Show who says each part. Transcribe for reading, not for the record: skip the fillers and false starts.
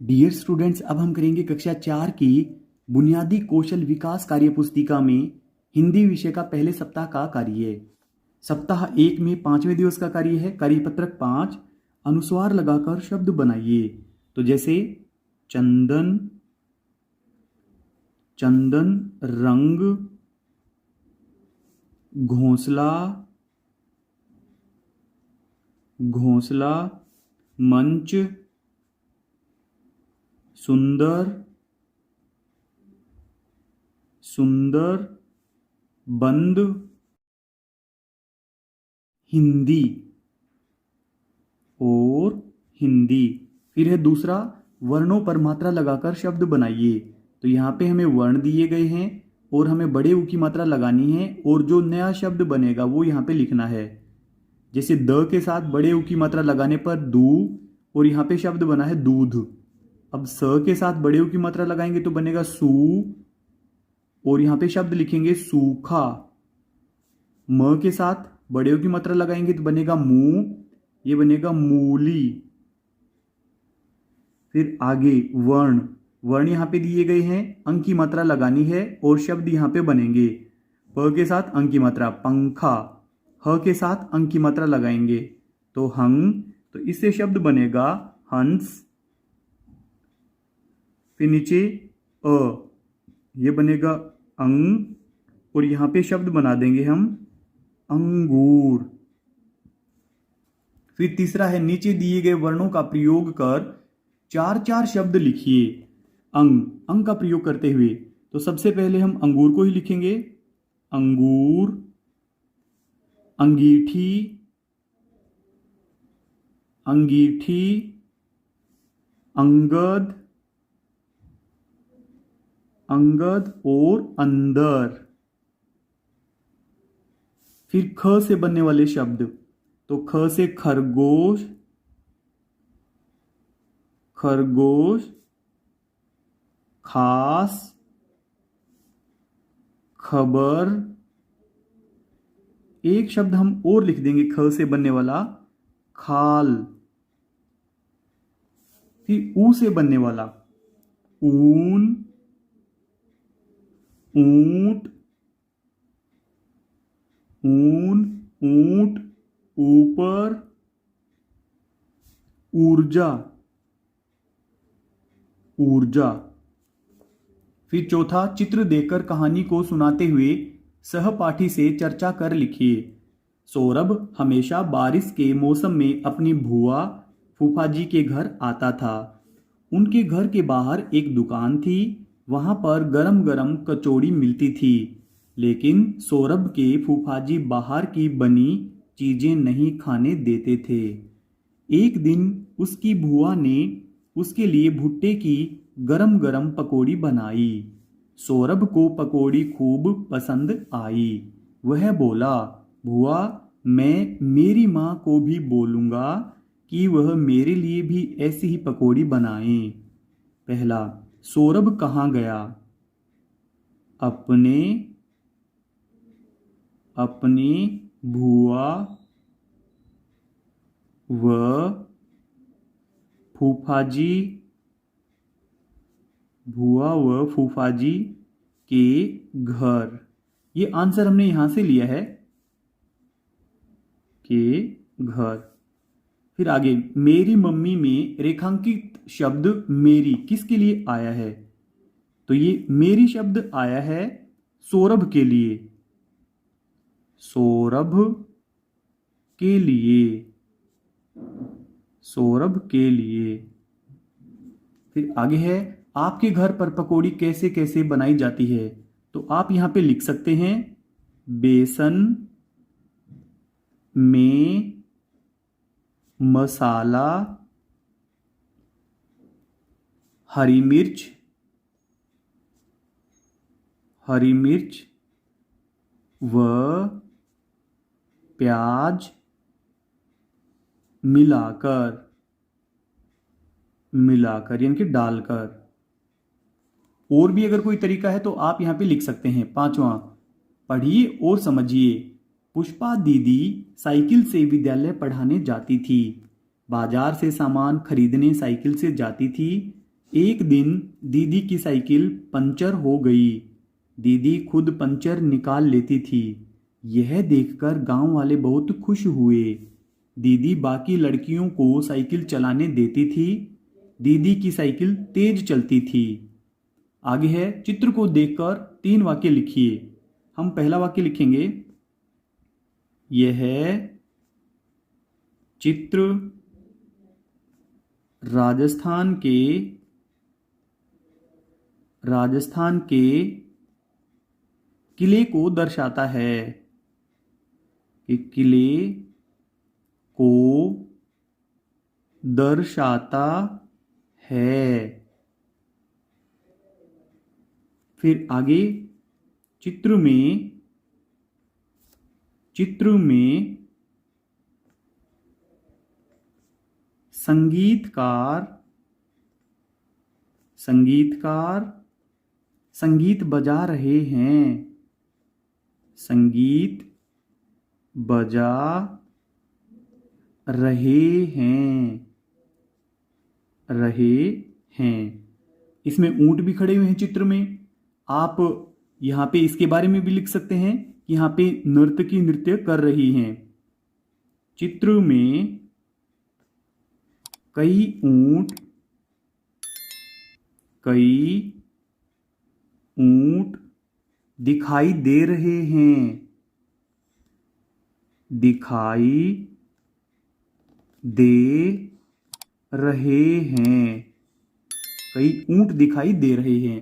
Speaker 1: Dear students, अब हम करेंगे कक्षा 4 की बुनियादी कौशल विकास कार्यपुस्तिका में हिंदी विषय का पहले सप्ताह का कार्य। सप्ताह 1 में 5वें दिवस का कार्य है कार्यपत्रक 5, अनुस्वार लगाकर शब्द बनाइए। तो जैसे चंदन, चंदन रंग, घोंसला, घोंसला, मंच, सुंदर, सुंदर, बंद, हिंदी और हिंदी। फिर है दूसरा, वर्णों पर मात्रा लगाकर शब्द बनाइए। तो यहाँ पे हमें वर्ण दिए गए हैं और हमें बड़े ऊ की मात्रा लगानी है और जो नया शब्द बनेगा वो यहाँ पे लिखना है। जैसे द के साथ बड़े ऊ की मात्रा लगाने पर दू, और यहाँ पे शब्द बना है दूध। अब स के साथ बड़े ऊ की मात्रा लगाएंगे तो बनेगा सू, और यहाँ पे शब्द लिखेंगे सूखा। म के साथ बड़े ऊ की मात्रा लगाएंगे तो बनेगा मुंह, ये बनेगा मूली। फिर आगे वर्ण, वर्ण यहाँ पे दिए गए हैं, अंक की मात्रा लगानी है और शब्द यहाँ पे बनेंगे। प के साथ अंक की मात्रा पंखा, ह के साथ अंक की मात्रा लगाएंगे तो हंग, तो इससे शब्द बनेगा हंस। फिर नीचे अ, ये बनेगा अंग, और यहाँ पे शब्द बना देंगे हम अंगूर। फिर तीसरा है, नीचे दिए गए वर्णों का प्रयोग कर 4-4 शब्द लिखिए। अंग, अंग का प्रयोग करते हुए तो सबसे पहले हम अंगूर को ही लिखेंगे, अंगूर, अंगीठी, अंगीठी, अंगद, अंगद और अंदर। फिर ख से बनने वाले शब्द, तो ख से खरगोश, खरगोश, खास, खबर। एक शब्द हम और लिख देंगे ख से बनने वाला, खाल। फिर ऊ से बनने वाला, ऊन, ऊंट, ऊन, ऊंट, ऊपर, ऊर्जा, ऊर्जा। फिर चौथा, चित्र देखकर कहानी को सुनाते हुए सहपाठी से चर्चा कर लिखिए। सौरभ हमेशा बारिश के मौसम में अपनी बुआ फूफा जी के घर आता था। उनके घर के बाहर एक दुकान थी, वहां पर गरम गरम कचौड़ी मिलती थी। लेकिन सौरभ के फूफा जी बाहर की बनी चीजें नहीं खाने देते थे। एक दिन उसकी बुआ ने उसके लिए भुट्टे की गरम गरम पकौड़ी बनाई। सौरभ को पकौड़ी खूब पसंद आई। वह बोला, बुआ, मैं मेरी माँ को भी बोलूँगा कि वह मेरे लिए भी ऐसी ही पकौड़ी बनाएं। पहला, सौरभ कहाँ गया? अपने अपनी बुआ व फूफा जी, बुआ व फूफा जी के घर। ये आंसर हमने यहां से लिया है, के घर। फिर आगे, मेरी मम्मी में रेखांकित शब्द मेरी किसके लिए आया है? तो ये मेरी शब्द आया है सौरभ के लिए, सौरभ के लिए, सौरभ के लिए। फिर आगे है, आपके घर पर पकौड़ी कैसे कैसे बनाई जाती है? तो आप यहां पे लिख सकते हैं, बेसन में मसाला, हरी मिर्च, हरी मिर्च व प्याज मिलाकर, मिलाकर यानी कि डालकर। और भी अगर कोई तरीका है तो आप यहां पे लिख सकते हैं। पांचवा, पढ़िए और समझिए। पुष्पा दीदी साइकिल से विद्यालय पढ़ाने जाती थी। बाजार से सामान खरीदने साइकिल से जाती थी। एक दिन दीदी की साइकिल पंचर हो गई। दीदी खुद पंचर निकाल लेती थी। यह देखकर गांव वाले बहुत खुश हुए। दीदी बाकी लड़कियों को साइकिल चलाने देती थी। दीदी की साइकिल तेज चलती थी। आगे है, चित्र को देखकर 3 वाक्य लिखिए। हम पहला वाक्य लिखेंगे, यह चित्र राजस्थान के किले को दर्शाता है। कि किले को दर्शाता है। फिर आगे, चित्र में संगीतकार संगीत बजा रहे हैं। संगीत बजा रहे हैं। इसमें ऊंट भी खड़े हुए हैं चित्र में। आप यहाँ पे इसके बारे में भी लिख सकते हैं कि यहाँ पे नर्तकी नृत्य कर रही हैं। चित्र में कई ऊंट दिखाई दे रहे हैं। कई ऊंट दिखाई दे रहे हैं।